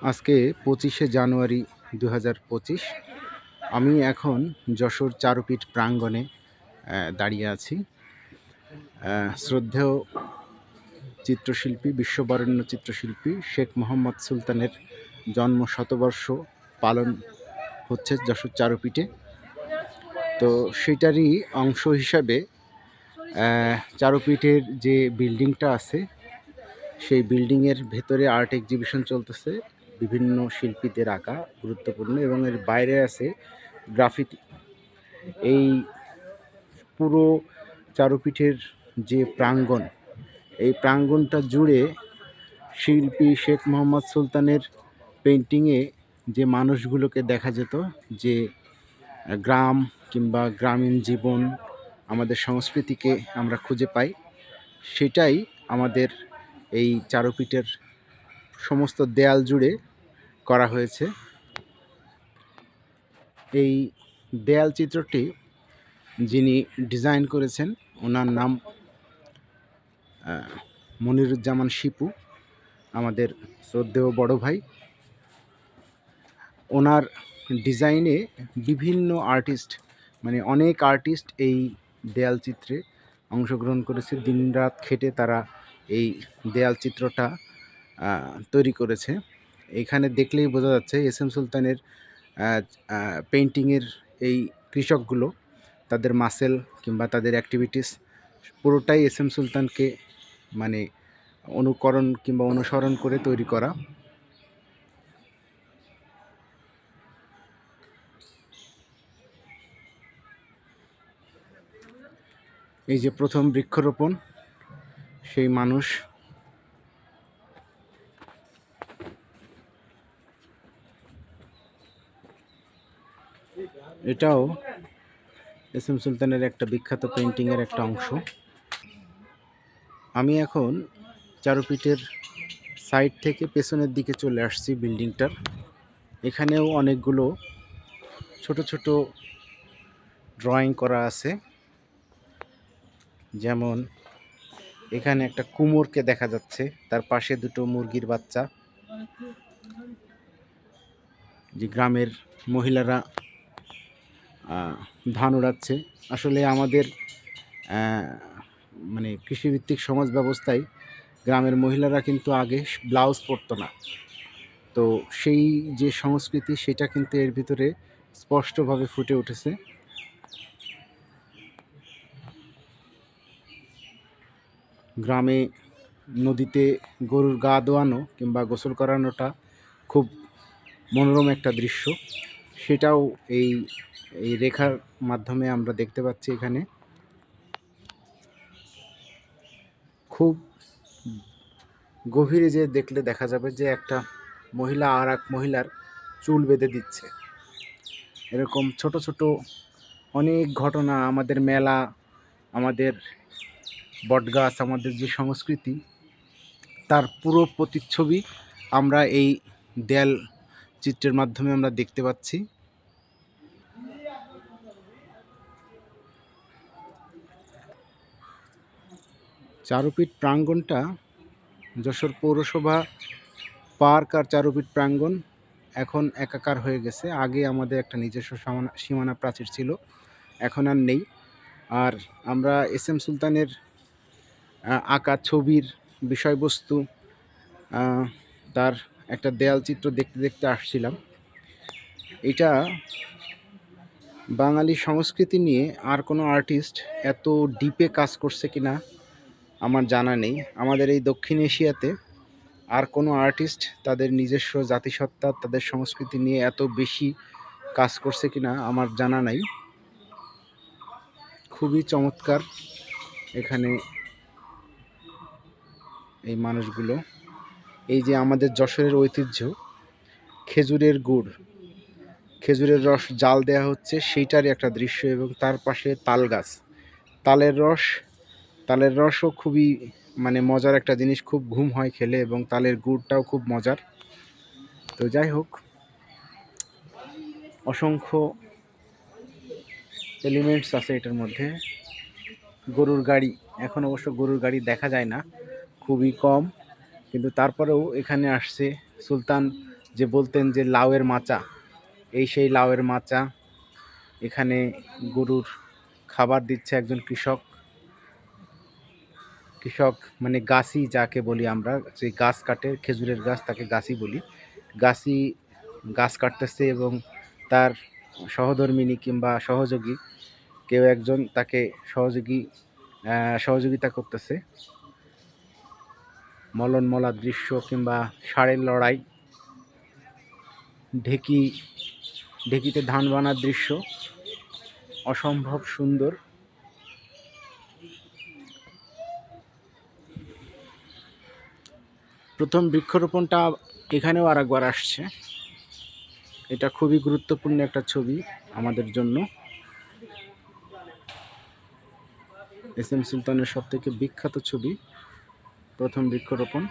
আজকে 25শে জানুয়ারি 2025। আমি এখন যশোর চারুপীঠ প্রাঙ্গণে দাঁড়িয়ে আছি। শ্রদ্ধেয় চিত্রশিল্পী, বিশ্ববরেণ্য চিত্রশিল্পী শেখ মোহাম্মদ সুলতানের জন্ম শতবর্ষ পালন হচ্ছে যশোর চারুপীঠে। তো সেটারই অংশ হিসাবে চারুপীঠের যে বিল্ডিংটা আছে, সেই বিল্ডিংয়ের ভেতরে আর্ট এক্সিবিশন চলতেছে, বিভিন্ন শিল্পীদের আঁকা গুরুত্বপূর্ণ, এবং এর বাইরে আছে গ্রাফিতি। এই পুরো চারুপীঠের যে প্রাঙ্গণ, এই প্রাঙ্গণটা জুড়ে শিল্পী শেখ মোহাম্মদ সুলতানের পেন্টিংয়ে যে মানুষগুলোকে দেখা যেত, যে গ্রাম কিংবা গ্রামীণ জীবন, আমাদের সংস্কৃতিকে আমরা খুঁজে পাই, সেটাই আমাদের এই চারুপীঠের সমস্ত দেয়াল জুড়ে করা হয়েছে। এই দেয়াল চিত্রটি যিনি ডিজাইন করেছেন, ওনার নাম মনিরুজ্জামান শিপু, আমাদের শ্রদ্ধেয় বড় ভাই। ওনার ডিজাইনে বিভিন্ন আর্টিস্ট, মানে অনেক আর্টিস্ট এই দেয়াল চিত্রে অংশগ্রহণ করেছে। দিনরাত খেটে তারা এই দেয়াল চিত্রটা তৈরি করেছে। এখানে দেখলেই বোঝা যাচ্ছে এস এম সুলতানের পেন্টিংয়ের এই কৃষকগুলো, তাদের মাসেল কিংবা তাদের অ্যাক্টিভিটিস পুরোটাই এস এম সুলতানকে মানে অনুকরণ কিংবা অনুসরণ করে তৈরি করা। এই যে প্রথম বৃক্ষরোপণ, সেই মানুষ, এটাও এস এম সুলতানের একটা বিখ্যাত পেন্টিংয়ের একটা অংশ। আমি এখন চারুপীঠের সাইড থেকে পেছনের দিকে চলে আসছি বিল্ডিংটার। এখানেও অনেকগুলো ছোট ছোট ড্রয়িং করা আছে, যেমন এখানে একটা কুমোরকে দেখা যাচ্ছে, তার পাশে দুটো মুরগির বাচ্চা। যে গ্রামের মহিলারা ধান উড়াচ্ছে। আসলে আমাদের মানে কৃষিভিত্তিক সমাজ ব্যবস্থায় গ্রামের মহিলারা কিন্তু আগে ব্লাউজ পরতো না। তো সেই যে সংস্কৃতি, সেটা কিন্তু এর ভিতরে স্পষ্টভাবে ফুটে উঠেছে। গ্রামে নদীতে গরুর গা ধোয়ানো কিংবা গোসল করানোটা খুব মনোরম একটা দৃশ্য, সেটাও এই এই রেখার মাধ্যমে আমরা দেখতে পাচ্ছি। এখানে খুব গভীরে যে দেখলে দেখা যাবে যে একটা মহিলা আর এক মহিলার চুল বেঁধে দিচ্ছে। এরকম ছোট ছোট অনেক ঘটনা, আমাদের মেলা, আমাদের বটগাছ, আমাদের যে সংস্কৃতি, তার পুরো প্রতিচ্ছবি আমরা এই দেয়াল চিত্রের মাধ্যমে আমরা দেখতে পাচ্ছি। চারুপীঠ প্রাঙ্গণটা যশোর পৌরসভা পার্ক আর চারুপীঠ প্রাঙ্গণ এখন একাকার হয়ে গেছে। আগে আমাদের একটা নিজস্ব সীমানা প্রাচীর ছিল, এখন আর নেই। আর আমরা এস এম সুলতানের আঁকা ছবির বিষয়বস্তু, তার একটা দেয়াল চিত্র দেখতে দেখতে আসছিলাম। এটা বাঙালি সংস্কৃতি নিয়ে আর কোনো আর্টিস্ট এত ডিপে কাজ করছে কিনা আমার জানা নেই। আমাদের এই দক্ষিণ এশিয়াতে আর কোনো আর্টিস্ট তাদের নিজস্ব জাতিসত্তা, তাদের সংস্কৃতি নিয়ে এত বেশি কাজ করছে কিনা আমার জানা নাই। খুবই চমৎকার এখানে এই মানুষগুলো। এই যে আমাদের যশোরের ঐতিহ্য খেজুরের গুড়, খেজুরের রস জাল দেওয়া হচ্ছে, সেইটারই একটা দৃশ্য। এবং তার পাশে তাল গাছ, তালের রসও খুবই মানে মজার একটা জিনিস, খুব ঘুম হয় খেলে, এবং তালের গুড়টাও খুব মজার। তো যাই হোক, অসংখ্য এলিমেন্টস আছে এটার মধ্যে। গরুর গাড়ি, এখন অবশ্য গরুর গাড়ি দেখা যায় না, খুবই কম, কিন্তু তারপরেও এখানে আসছে সুলতান যে বলতেন যে লাউয়ের মাচা, এই সেই লাউয়ের মাচা। এখানে গরুর খাবার দিচ্ছে একজন কৃষক। কৃষক মানে গাছি যাকে বলি আমরা, যে গাছ কাটে খেজুরের গাছ, তাকে গাছি বলি। গাছি গাছ কাটতেছে এবং তার সহধর্মিণী কিংবা সহযোগী কেউ একজন তাকে সহযোগিতা করতেছে। মলন মলার দৃশ্য কিংবা ষাঁড়ের লড়াই, ঢেকিতে ধান বানার দৃশ্য অসম্ভব সুন্দর। প্রথম বৃক্ষরোপণটা এখানেও আরেকবার আসছে। এটা খুবই গুরুত্বপূর্ণ একটা ছবি আমাদের জন্য। এস এম সুলতানের সবথেকে বিখ্যাত ছবি, প্রথম বৃক্ষরোপণ।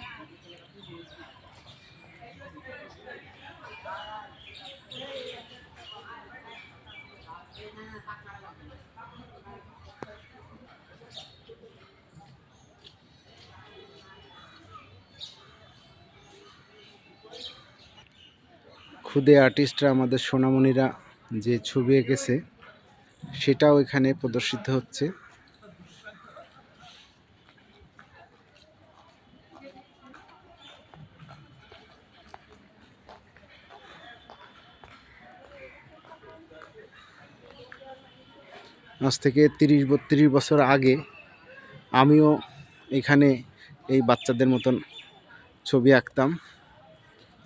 খুদে আর্টিস্টরা, আমাদের সোনামণিরা যে ছবি এঁকেছে সেটাও এখানে প্রদর্শিত হচ্ছে। আজ থেকে 30-32 বছর আগে আমিও এখানে এই বাচ্চাদের মতন ছবি আঁকতাম,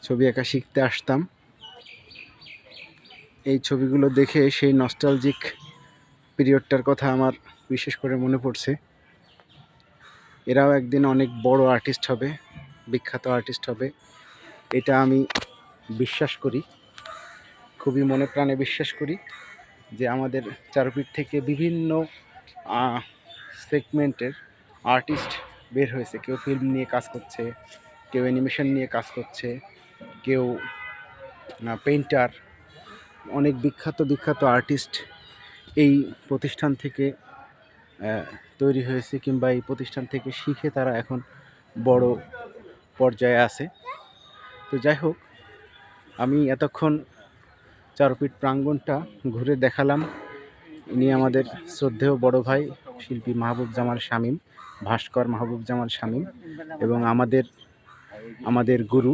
ছবি আঁকা শিখতে আসতাম। এই ছবিগুলো দেখে সেই নস্টালজিক পিরিয়ডটার কথা আমার বিশেষ করে মনে পড়ছে। এরাও একদিন অনেক বড় আর্টিস্ট হবে, বিখ্যাত আর্টিস্ট হবে, এটা আমি বিশ্বাস করি, খুবই মনে প্রাণে বিশ্বাস করি। যে আমাদের চারুপীঠ থেকে বিভিন্ন সেগমেন্টের আর্টিস্ট বের হয়েছে। কেউ ফিল্ম নিয়ে কাজ করছে, কেউ অ্যানিমেশন নিয়ে কাজ করছে, কেউ পেইন্টার। অনেক বিখ্যাত আর্টিস্ট এই প্রতিষ্ঠান থেকে তৈরি হয়েছে কিংবা এই প্রতিষ্ঠান থেকে শিখে তারা এখন বড় পর্যায়ে আছে। তো যাই হোক, আমি এতক্ষণ চারুপীঠ প্রাঙ্গণটা ঘুরে দেখালাম। ইনি আমাদের শ্রদ্ধেয় বড় ভাই শিল্পী মাহবুব জামাল শামীম, ভাস্কর মাহবুব জামাল শামীম, এবং আমাদের গুরু,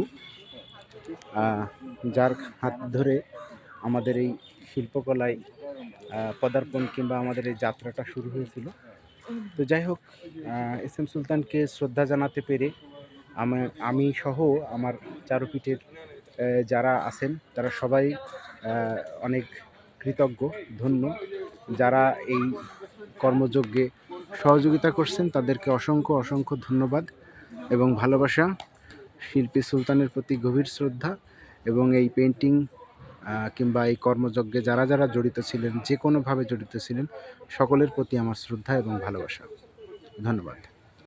যার হাত ধরে আমাদের এই শিল্পকলায় পদার্পণ কিংবা আমাদের এই যাত্রাটা শুরু হয়েছিল। তো যাই হোক, এস এম সুলতানকে শ্রদ্ধা জানাতে পেরে আমি সহ আমার চারুপীঠের যারা আছেন তারা সবাই অনেক কৃতজ্ঞ, ধন্য। যারা এই কর্মযজ্ঞে সহযোগিতা করছেন তাদেরকে অসংখ্য ধন্যবাদ এবং ভালোবাসা। শিল্পী সুলতানের প্রতি গভীর শ্রদ্ধা, এবং এই পেন্টিং কিংবা এই কর্মযজ্ঞে যারা জড়িত ছিলেন, যে কোনোভাবে জড়িত ছিলেন, সকলের প্রতি আমার শ্রদ্ধা এবং ভালোবাসা। ধন্যবাদ।